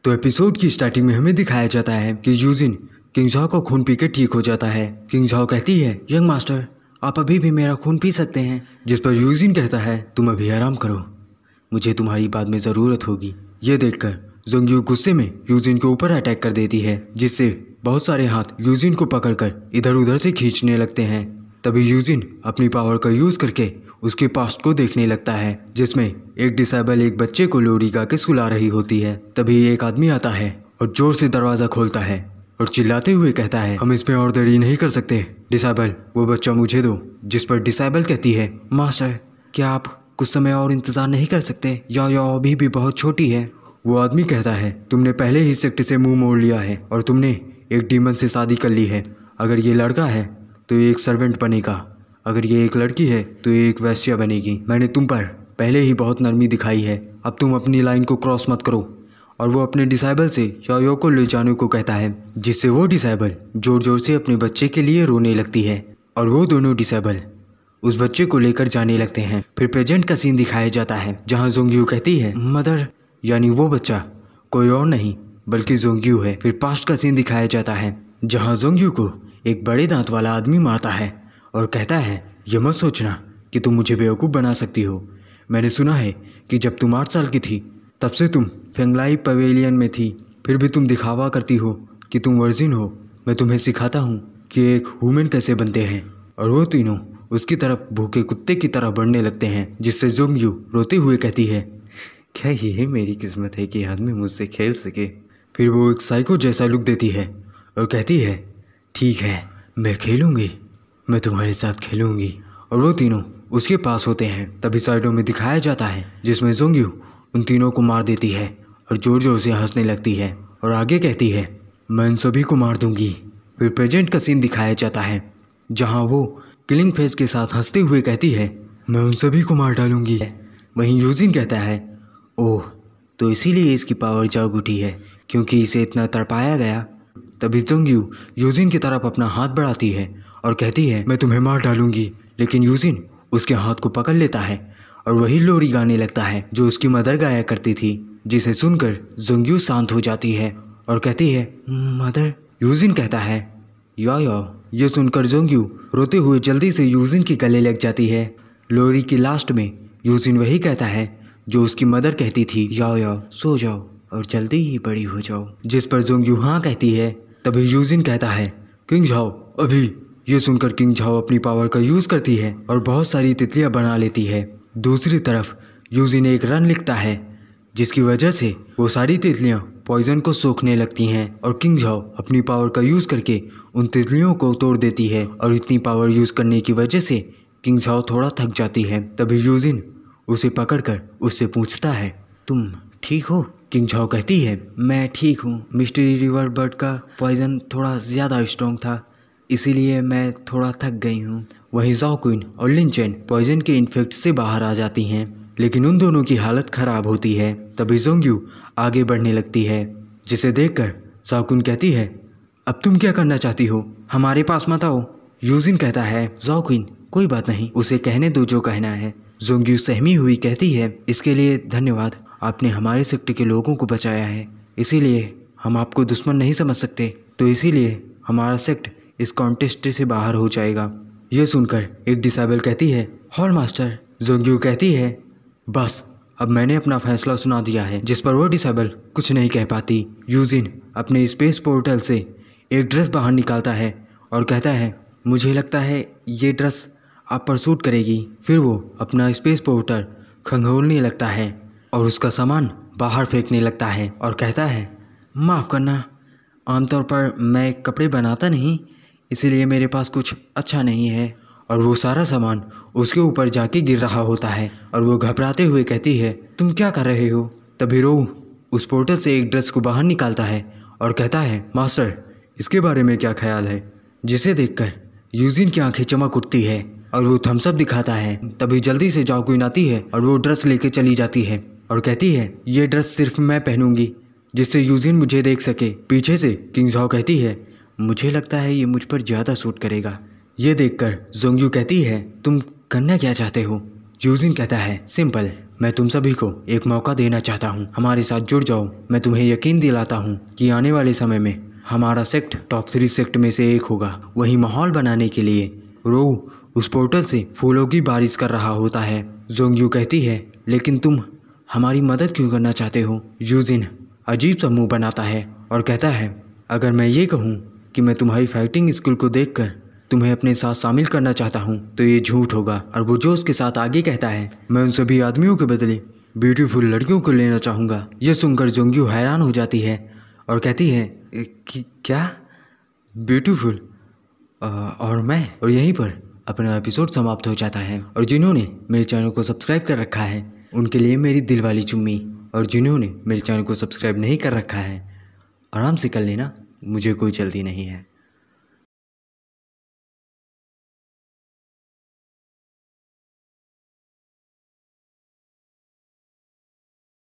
तो एपिसोड की स्टार्टिंग में हमें दिखाया जाता है कि यूजिन किंग झाओ को खून पी के ठीक हो जाता है। किंग झाओ कहती है, यंग मास्टर आप अभी भी मेरा खून पी सकते हैं। जिस पर यूजिन कहता है, तुम अभी आराम करो, मुझे तुम्हारी बाद में ज़रूरत होगी। ये देखकर जोंग्यू गुस्से में यूजिन के ऊपर अटैक कर देती है, जिससे बहुत सारे हाथ यूजिन को पकड़कर इधर उधर से खींचने लगते हैं। तभी यूजिन अपनी पावर का यूज़ करके उसके पास्ट को देखने लगता है, जिसमें एक डिसेबल एक बच्चे को लोरी गा के सुला रही होती है। तभी एक आदमी आता है और जोर से दरवाज़ा खोलता है और चिल्लाते हुए कहता है, हम इसमें और देरी नहीं कर सकते, डिसेबल वो बच्चा मुझे दो। जिस पर डिसेबल कहती है, मास्टर क्या आप कुछ समय और इंतज़ार नहीं कर सकते, या अभी भी बहुत छोटी है। वो आदमी कहता है, तुमने पहले ही सेक्ट से मुंह मोड़ लिया है और तुमने एक डीमन से शादी कर ली है। अगर ये लड़का है तो ये एक सर्वेंट बनेगा, अगर ये एक लड़की है तो ये एक वैश्या बनेगी। मैंने तुम पर पहले ही बहुत नरमी दिखाई है, अब तुम अपनी लाइन को क्रॉस मत करो। और वो अपने डिसेबल से याओ को ले जाने को कहता है, जिससे वो डिसेबल जोर जोर से अपने बच्चे के लिए रोने लगती है और वो दोनों डिसेबल उस बच्चे को लेकर जाने लगते हैं। फिर प्रेजेंट का सीन दिखाया जाता है, जहाँ जोंग्यू कहती है, मदर यानी वो बच्चा कोई और नहीं बल्कि जोंग्यू है। फिर पास्ट का सीन दिखाया जाता है, जहाँ जोंग्यू को एक बड़े दांत वाला आदमी मारता है और कहता है, ये मत सोचना कि तुम मुझे बेवकूफ़ बना सकती हो। मैंने सुना है कि जब तुम 8 साल की थी तब से तुम फेंगलाई पवेलियन में थी, फिर भी तुम दिखावा करती हो कि तुम वर्जिन हो। मैं तुम्हें सिखाता हूँ कि एक ह्यूमन कैसे बनते हैं। और वो तीनों उसकी तरफ भूखे कुत्ते की तरह बढ़ने लगते हैं, जिससे जोंग्यू रोते हुए कहती है, क्या ये मेरी किस्मत है कि आदमी मुझसे खेल सके। फिर वो एक साइको जैसा लुक देती है और कहती है, ठीक है मैं खेलूँगी, मैं तुम्हारे साथ खेलूँगी। और वो तीनों उसके पास होते हैं। तभी साइडों में दिखाया जाता है, जिसमें जोंग्यू उन तीनों को मार देती है और जोर जोर से हंसने लगती है और आगे कहती है, मैं इन सभी को मार दूंगी। फिर प्रेजेंट का सीन दिखाया जाता है, जहाँ वो किलिंग फेस के साथ हंसते हुए कहती है, मैं उन सभी को मार डालूंगी। वहीं यूजिन कहता है, ओह तो इसीलिए इसकी पावर जाग उठी है, क्योंकि इसे इतना तड़पाया गया। तभी जोंग्यू यूजिन की तरफ अपना हाथ बढ़ाती है और कहती है, मैं तुम्हें मार डालूंगी। लेकिन यूजिन उसके हाथ को पकड़ लेता है और वही लोरी गाने लगता है जो उसकी मदर गाया करती थी, जिसे सुनकर जोंग्यू शांत हो जाती है और कहती है, मदर। यूजिन कहता है, याओ। ये सुनकर जोंग्यू रोते हुए जल्दी से यूजिन की गले लग जाती है। लोरी की लास्ट में यूजिन वही कहता है जो उसकी मदर कहती थी, याओ सो जाओ और जल्दी ही बड़ी हो जाओ। जिस पर जोंग्यू हाँ कहती है। तभी यूजिन कहता है, किंग झाओ अभी। ये सुनकर किंग झाओ अपनी पावर का यूज़ करती है और बहुत सारी तितलियां बना लेती है। दूसरी तरफ यूजिन एक रन लिखता है, जिसकी वजह से वो सारी तितलियां पॉइजन को सोखने लगती हैं और किंग झाओ अपनी पावर का यूज़ करके उन तितलियों को तोड़ देती है। और इतनी पावर यूज़ करने की वजह से किंग झाओ थोड़ा थक जाती है। तभी यूजिन उसे पकड़कर उससे पूछता है, तुम ठीक हो? किंग झाओ कहती है, मैं ठीक हूँ, मिस्ट्री रिवर बर्ड का पॉइजन थोड़ा ज़्यादा स्ट्रॉन्ग था, इसीलिए मैं थोड़ा थक गई हूँ। वहीं ज़ाओ क्वीन और लिन चेन पॉइजन के इन्फेक्ट से बाहर आ जाती हैं, लेकिन उन दोनों की हालत ख़राब होती है। तभी जोंग्यू आगे बढ़ने लगती है, जिसे देखकर ज़ाओ क्वीन कहती है, अब तुम क्या करना चाहती हो, हमारे पास मत आओ। यूजिन कहता है, ज़ाओ क्वीन कोई बात नहीं, उसे कहने दो जो कहना है। जोंग्यू सहमी हुई कहती है, इसके लिए धन्यवाद, आपने हमारे सेक्ट के लोगों को बचाया है, इसीलिए हम आपको दुश्मन नहीं समझ सकते, तो इसीलिए हमारा सेक्ट इस कॉन्टेस्ट से बाहर हो जाएगा। यह सुनकर एक डिसेबल कहती है, हॉल मास्टर। जोंग्यू कहती है, बस अब मैंने अपना फैसला सुना दिया है। जिस पर वो डिसेबल कुछ नहीं कह पाती। यूजिन अपने स्पेस पोर्टल से एक ड्रेस बाहर निकालता है और कहता है, मुझे लगता है ये ड्रेस आप पर सूट करेगी। फिर वो अपना स्पेस पोर्टल खंगोलने लगता है और उसका सामान बाहर फेंकने लगता है और कहता है, माफ़ करना, आमतौर पर मैं कपड़े बनाता नहीं, इसीलिए मेरे पास कुछ अच्छा नहीं है। और वो सारा सामान उसके ऊपर जाके गिर रहा होता है और वो घबराते हुए कहती है, तुम क्या कर रहे हो? तभी रो उस पोर्टल से एक ड्रेस को बाहर निकालता है और कहता है, मास्टर इसके बारे में क्या ख्याल है? जिसे देखकर यूजिन की आंखें चमक उठती है और वो थम्स अप दिखाता है। तभी जल्दी से ज़ाओ क्वीन आती है और वो ड्रेस लेके चली जाती है और कहती है, ये ड्रेस सिर्फ मैं पहनूंगी, जिससे यूजिन मुझे देख सके। पीछे से किंग झाओ कहती है, मुझे लगता है ये मुझ पर ज़्यादा सूट करेगा। ये देखकर जोंग्यू कहती है, तुम करना क्या चाहते हो? यूजिन कहता है, सिंपल, मैं तुम सभी को एक मौका देना चाहता हूँ, हमारे साथ जुड़ जाओ। मैं तुम्हें यकीन दिलाता हूँ कि आने वाले समय में हमारा सेक्ट टॉप 3 सेक्ट में से एक होगा। वही माहौल बनाने के लिए रो उस पोर्टल से फूलों की बारिश कर रहा होता है। जोंग्यू कहती है, लेकिन तुम हमारी मदद क्यों करना चाहते हो? यूजिन अजीब सा मुंह बनाता है और कहता है, अगर मैं ये कहूँ कि मैं तुम्हारी फाइटिंग स्किल को देखकर तुम्हें अपने साथ शामिल करना चाहता हूँ तो ये झूठ होगा। और वो जोश के साथ आगे कहता है, मैं उन सभी आदमियों के बदले ब्यूटीफुल लड़कियों को लेना चाहूँगा। यह सुनकर जोंग्यू हैरान हो जाती है और कहती है, क्या ब्यूटीफुल? और मैं और यहीं पर अपना एपिसोड समाप्त हो जाता है। और जिन्होंने मेरे चैनल को सब्सक्राइब कर रखा है उनके लिए मेरी दिल वाली चुम्मी, और जिन्होंने मेरे चैनल को सब्सक्राइब नहीं कर रखा है आराम से कर लेना, मुझे कोई जल्दी नहीं है।